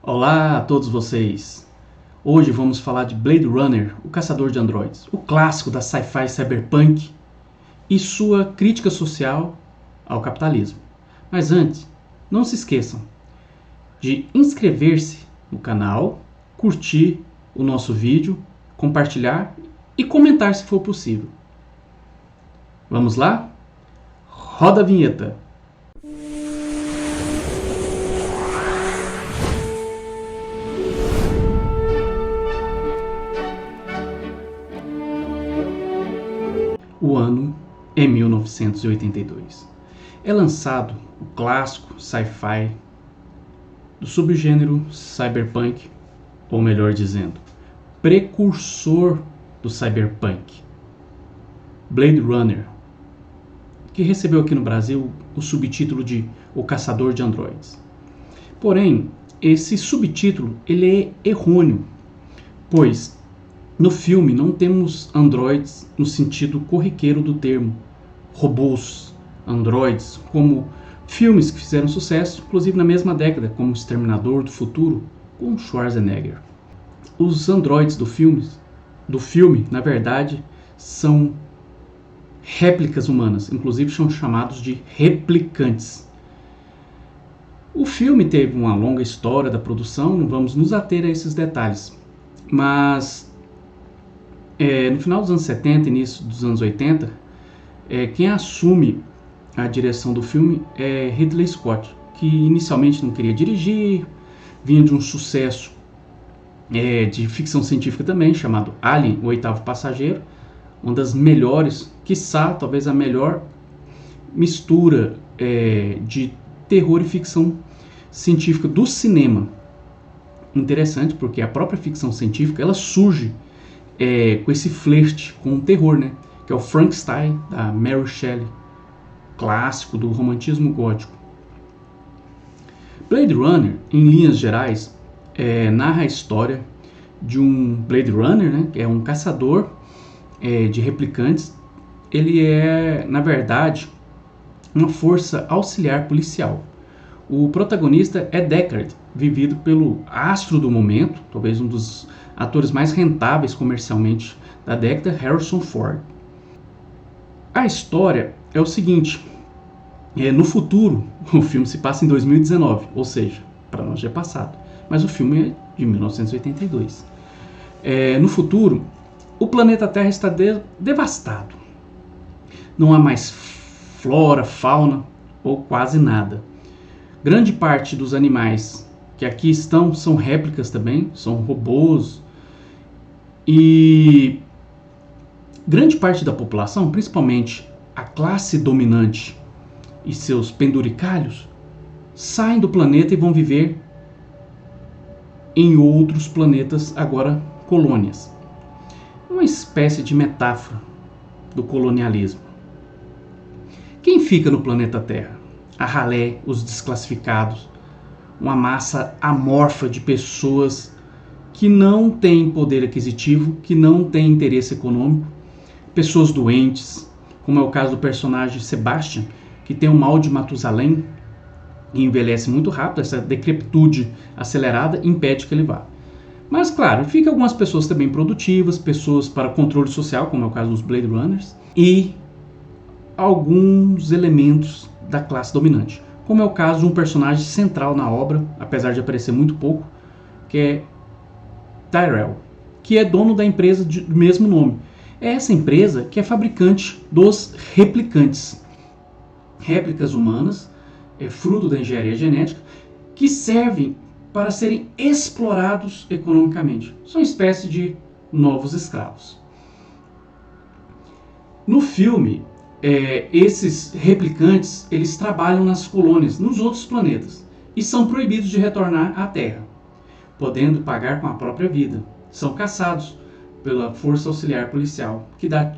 Olá a todos vocês! Hoje vamos falar de Blade Runner, o Caçador de Androides, o clássico da sci-fi cyberpunk e sua crítica social ao capitalismo. Mas antes, não se esqueçam de inscrever-se no canal, curtir o nosso vídeo, compartilhar e comentar se for possível. Vamos lá? Roda a vinheta! O ano é 1982. É lançado o clássico sci-fi do subgênero cyberpunk, ou melhor dizendo, precursor do cyberpunk, Blade Runner, que recebeu aqui no Brasil o subtítulo de O Caçador de Androides. Porém, esse subtítulo ele é errôneo, pois no filme não temos androides no sentido corriqueiro do termo, robôs, androides, como filmes que fizeram sucesso, inclusive na mesma década, como Exterminador do Futuro, com Schwarzenegger. Os androides do filme, na verdade, são réplicas humanas, inclusive são chamados de replicantes. O filme teve uma longa história da produção, não vamos nos ater a esses detalhes, mas no final dos anos 70, início dos anos 80, quem assume a direção do filme é Ridley Scott, que inicialmente não queria dirigir, vinha de um sucesso de ficção científica também, chamado Alien, o Oitavo Passageiro, uma das melhores, quiçá talvez a melhor mistura de terror e ficção científica do cinema. Interessante porque a própria ficção científica ela surge com esse flerte com o terror, né? Que é o Frankenstein, da Mary Shelley, clássico do romantismo gótico. Blade Runner, em linhas gerais, narra a história de um Blade Runner, né? Que é um caçador de replicantes. Ele é, na verdade, uma força auxiliar policial. O protagonista é Deckard, vivido pelo astro do momento, talvez um dos atores mais rentáveis comercialmente da década, Harrison Ford. A história é o seguinte, no futuro, o filme se passa em 2019, ou seja, para nós já é passado, mas o filme é de 1982. No futuro, o planeta Terra está devastado. Não há mais flora, fauna ou quase nada. Grande parte dos animais que aqui estão são réplicas também, são robôs. E grande parte da população, principalmente a classe dominante e seus penduricalhos, saem do planeta e vão viver em outros planetas, agora colônias. Uma espécie de metáfora do colonialismo. Quem fica no planeta Terra? A ralé, os desclassificados, uma massa amorfa de pessoas que não têm poder aquisitivo, que não têm interesse econômico, pessoas doentes, como é o caso do personagem Sebastian, que tem o mal de Matusalém e envelhece muito rápido, essa decrepitude acelerada impede que ele vá. Mas claro, fica algumas pessoas também produtivas, pessoas para controle social, como é o caso dos Blade Runners, e alguns elementos da classe dominante, como é o caso de um personagem central na obra, apesar de aparecer muito pouco, que é Tyrell, que é dono da empresa do mesmo nome. É essa empresa que é fabricante dos replicantes, réplicas humanas, fruto da engenharia genética, que servem para serem explorados economicamente. São uma espécie de novos escravos. No filme, esses replicantes eles trabalham nas colônias, nos outros planetas, e são proibidos de retornar à Terra, podendo pagar com a própria vida. São caçados pela Força Auxiliar Policial, que dá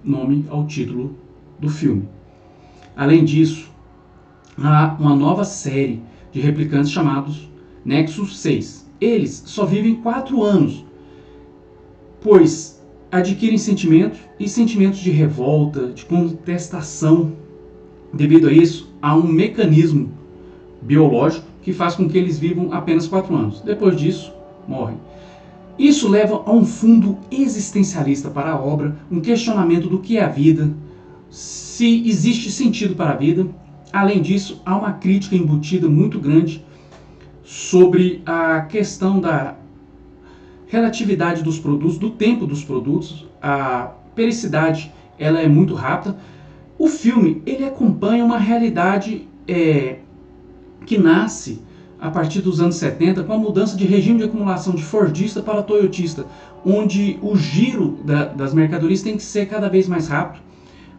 nome ao título do filme. Além disso, há uma nova série de replicantes chamados Nexus 6. Eles só vivem 4 anos, pois adquirem sentimentos de revolta, de contestação. Devido a isso, há um mecanismo biológico que faz com que eles vivam apenas 4 anos. Depois disso, morrem. Isso leva a um fundo existencialista para a obra, um questionamento do que é a vida, se existe sentido para a vida. Além disso, há uma crítica embutida muito grande sobre a questão da relatividade dos produtos, do tempo dos produtos. A periodicidade ela é muito rápida. O filme ele acompanha uma realidade que nasce a partir dos anos 70 com a mudança de regime de acumulação de fordista para toyotista, onde o giro das mercadorias tem que ser cada vez mais rápido,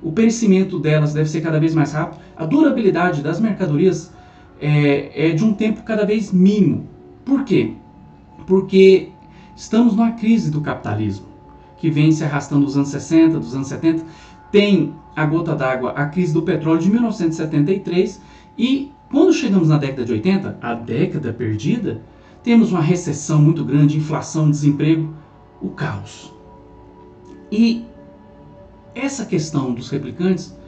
o perecimento delas deve ser cada vez mais rápido, a durabilidade das mercadorias é de um tempo cada vez mínimo. Por quê? Porque estamos numa crise do capitalismo, que vem se arrastando dos anos 60, dos anos 70, tem a gota d'água, a crise do petróleo de 1973, e quando chegamos na década de 80, a década perdida, temos uma recessão muito grande, inflação, desemprego, o caos. E essa questão dos replicantes,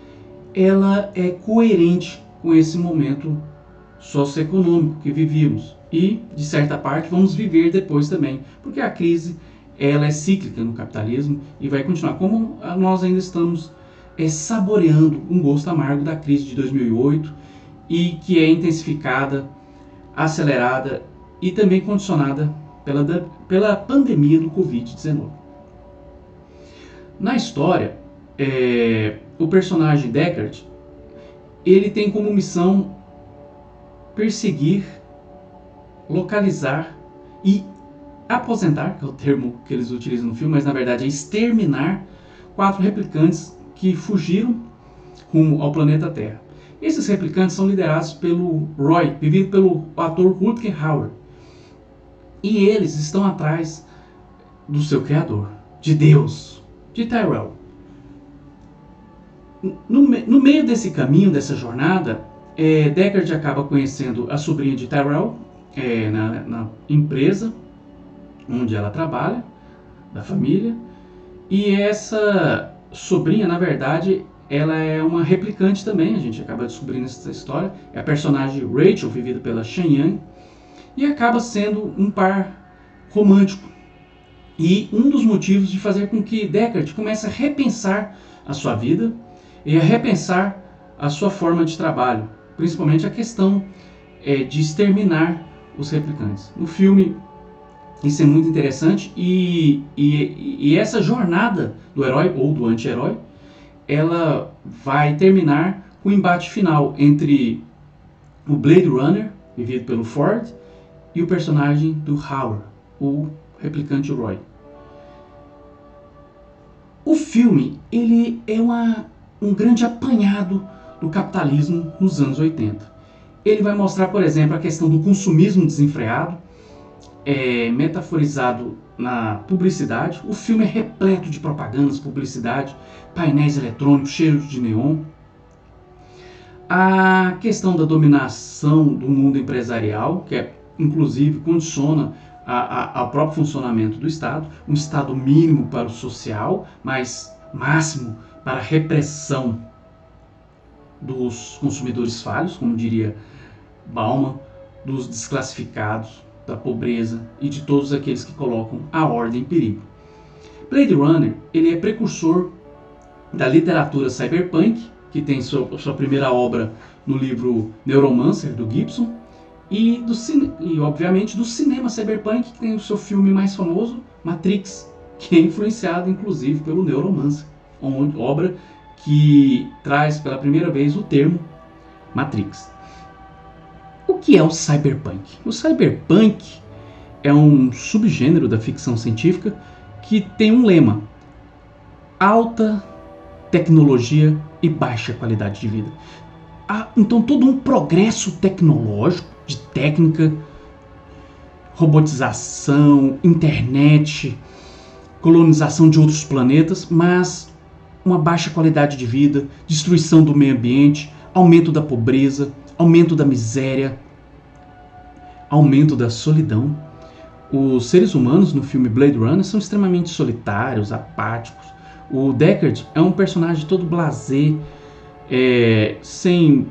ela é coerente com esse momento socioeconômico que vivíamos. E, de certa parte, vamos viver depois também, porque a crise ela é cíclica no capitalismo e vai continuar. Como nós ainda estamos saboreando um gosto amargo da crise de 2008, e que é intensificada, acelerada e também condicionada pela pandemia do Covid-19. Na história, o personagem Deckard, ele tem como missão perseguir, localizar e aposentar, que é o termo que eles utilizam no filme, mas na verdade é exterminar 4 replicantes que fugiram rumo ao planeta Terra. Esses replicantes são liderados pelo Roy, vivido pelo ator Rutger Hauer. E eles estão atrás do seu criador, de Deus, de Tyrell. No meio desse caminho, dessa jornada, Deckard acaba conhecendo a sobrinha de Tyrell na empresa onde ela trabalha, da família. E essa sobrinha, na verdade, ela é uma replicante também, a gente acaba descobrindo essa história. É a personagem Rachel, vivida pela Shan Yang, e acaba sendo um par romântico. E um dos motivos de fazer com que Deckard comece a repensar a sua vida e a repensar a sua forma de trabalho, principalmente a questão de exterminar os replicantes. No filme, isso é muito interessante e essa jornada do herói ou do anti-herói, ela vai terminar com o embate final entre o Blade Runner, vivido pelo Ford, e o personagem do Hauer, o replicante Roy. O filme ele é um grande apanhado do capitalismo nos anos 80. Ele vai mostrar, por exemplo, a questão do consumismo desenfreado, metaforizado na publicidade. O filme é repleto de propagandas, publicidade, painéis eletrônicos, cheiros de neon. A questão da dominação do mundo empresarial, que inclusive condiciona ao próprio funcionamento do Estado, um Estado mínimo para o social, mas máximo para a repressão dos consumidores falhos, como diria Bauman, dos desclassificados, da pobreza e de todos aqueles que colocam a ordem em perigo. Blade Runner ele é precursor da literatura cyberpunk, que tem sua primeira obra no livro Neuromancer, do Gibson, e obviamente do cinema cyberpunk, que tem o seu filme mais famoso, Matrix, que é influenciado inclusive pelo Neuromancer, obra que traz pela primeira vez o termo Matrix. O que é o cyberpunk? O cyberpunk é um subgênero da ficção científica que tem um lema: alta tecnologia e baixa qualidade de vida. Então todo um progresso tecnológico, de técnica, robotização, internet, colonização de outros planetas, mas uma baixa qualidade de vida, destruição do meio ambiente, aumento da pobreza, aumento da miséria, aumento da solidão. Os seres humanos no filme Blade Runner são extremamente solitários, apáticos. O Deckard é um personagem todo blasé, sem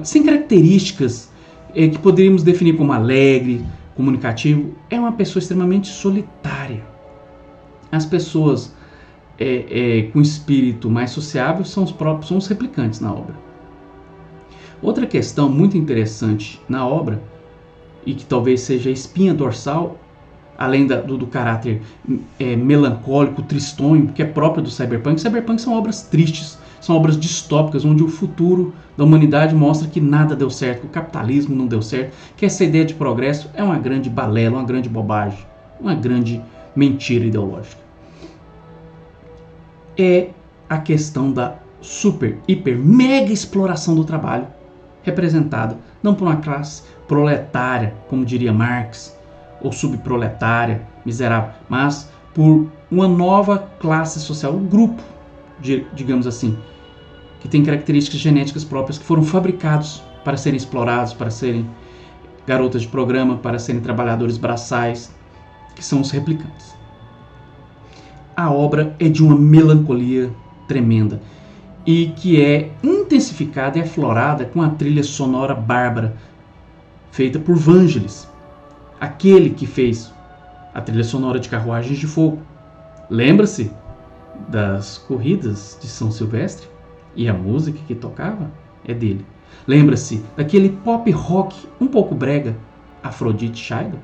sem características que poderíamos definir como alegre, comunicativo. É uma pessoa extremamente solitária. As pessoas com espírito mais sociável são os replicantes na obra. Outra questão muito interessante na obra, e que talvez seja a espinha dorsal, além do caráter melancólico, tristonho, que é próprio do cyberpunk. Cyberpunk são obras tristes, são obras distópicas, onde o futuro da humanidade mostra que nada deu certo, que o capitalismo não deu certo, que essa ideia de progresso é uma grande balela, uma grande bobagem, uma grande mentira ideológica. É a questão da super, hiper, mega exploração do trabalho, representada não por uma classe proletária, como diria Marx, ou subproletária, miserável, mas por uma nova classe social, um grupo, digamos assim, que tem características genéticas próprias, que foram fabricados para serem explorados, para serem garotas de programa, para serem trabalhadores braçais, que são os replicantes. A obra é de uma melancolia tremenda e que é intensificada e aflorada com a trilha sonora bárbara feita por Vangelis, aquele que fez a trilha sonora de Carruagens de Fogo. Lembra-se das corridas de São Silvestre? E a música que tocava é dele. Lembra-se daquele pop rock um pouco brega, Aphrodite Child?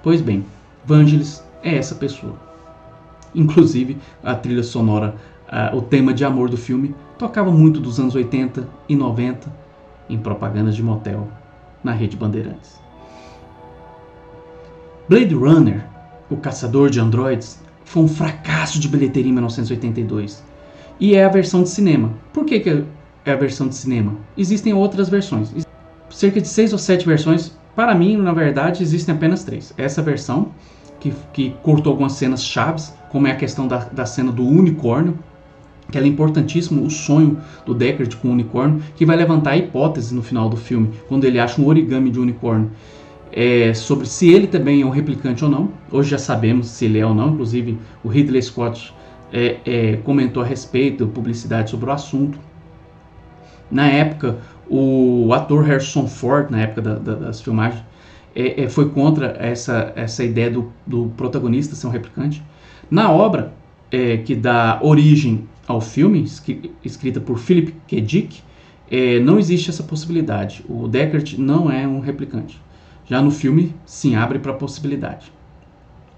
Pois bem, Vangelis é essa pessoa. Inclusive, a trilha sonora, o tema de amor do filme, tocava muito dos anos 80 e 90 em propagandas de motel na Rede Bandeirantes. Blade Runner, o caçador de androides, foi um fracasso de bilheteria em 1982 e é a versão de cinema. Por que é a versão de cinema? Existem outras versões, cerca de 6 ou 7 versões. Para mim, na verdade, existem apenas 3. Essa versão que cortou algumas cenas chaves, como é a questão da cena do unicórnio, que é importantíssimo, o sonho do Deckard com o unicórnio, que vai levantar a hipótese no final do filme, quando ele acha um origami de unicórnio, sobre se ele também é um replicante ou não. Hoje já sabemos se ele é ou não, inclusive o Ridley Scott comentou a respeito, publicidade sobre o assunto. Na época, o ator Harrison Ford, na época das filmagens, foi contra essa ideia do protagonista ser um replicante. Na obra que dá origem ao filme, escrita por Philip K. Dick, não existe essa possibilidade. O Deckard não é um replicante. Já no filme, sim, abre para a possibilidade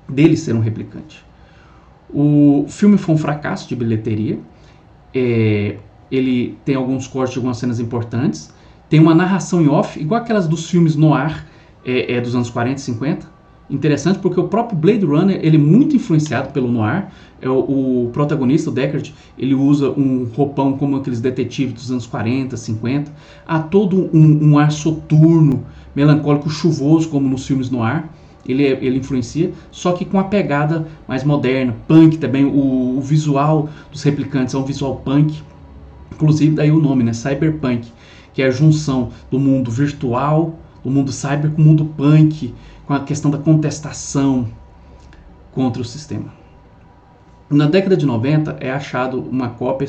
dele ser um replicante. O filme foi um fracasso de bilheteria. Ele tem alguns cortes de algumas cenas importantes. Tem uma narração em off, igual aquelas dos filmes noir dos anos 40 e 50. Interessante porque o próprio Blade Runner, ele é muito influenciado pelo noir. O protagonista, o Deckard, ele usa um roupão como aqueles detetives dos anos 40, 50. Há todo um ar soturno, melancólico, chuvoso, como nos filmes noir. Ele influencia, só que com a pegada mais moderna, punk também. O visual dos replicantes é um visual punk. Inclusive daí o nome, né? Cyberpunk, que é a junção do mundo virtual, do mundo cyber com o mundo punk, com a questão da contestação contra o sistema. Na década de 90 é achado uma cópia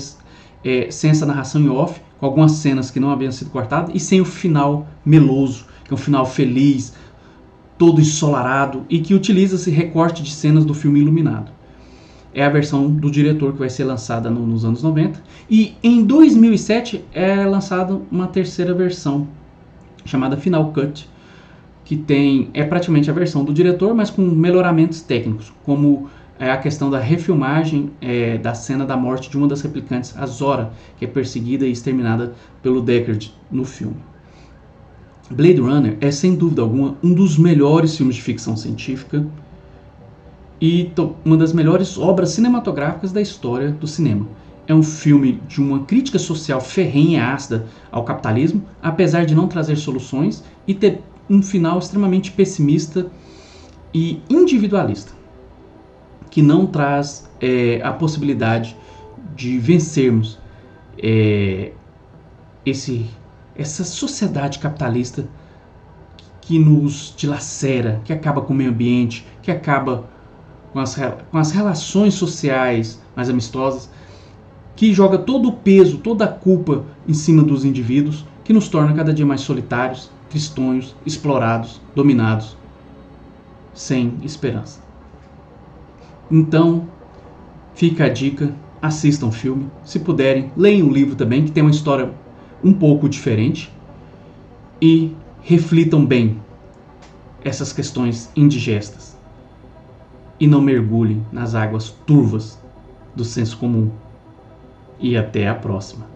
sem essa narração em off, com algumas cenas que não haviam sido cortadas e sem o final meloso, que é um final feliz, todo ensolarado e que utiliza esse recorte de cenas do filme iluminado. É a versão do diretor que vai ser lançada nos anos 90. E em 2007 é lançada uma terceira versão, chamada Final Cut, que é praticamente a versão do diretor, mas com melhoramentos técnicos, como a questão da refilmagem da cena da morte de uma das replicantes, a Zora, que é perseguida e exterminada pelo Deckard no filme. Blade Runner é, sem dúvida alguma, um dos melhores filmes de ficção científica e uma das melhores obras cinematográficas da história do cinema. É um filme de uma crítica social ferrenha e ácida ao capitalismo, apesar de não trazer soluções e ter um final extremamente pessimista e individualista, que não traz a possibilidade de vencermos essa sociedade capitalista que nos dilacera, que acaba com o meio ambiente, que acaba com as relações sociais mais amistosas. que joga todo o peso, toda a culpa em cima dos indivíduos, que nos torna cada dia mais solitários, tristonhos, explorados, dominados, sem esperança. Então, fica a dica, assistam o filme, se puderem, leiam o livro também, que tem uma história um pouco diferente, e reflitam bem essas questões indigestas. E não mergulhem nas águas turvas do senso comum. E até a próxima.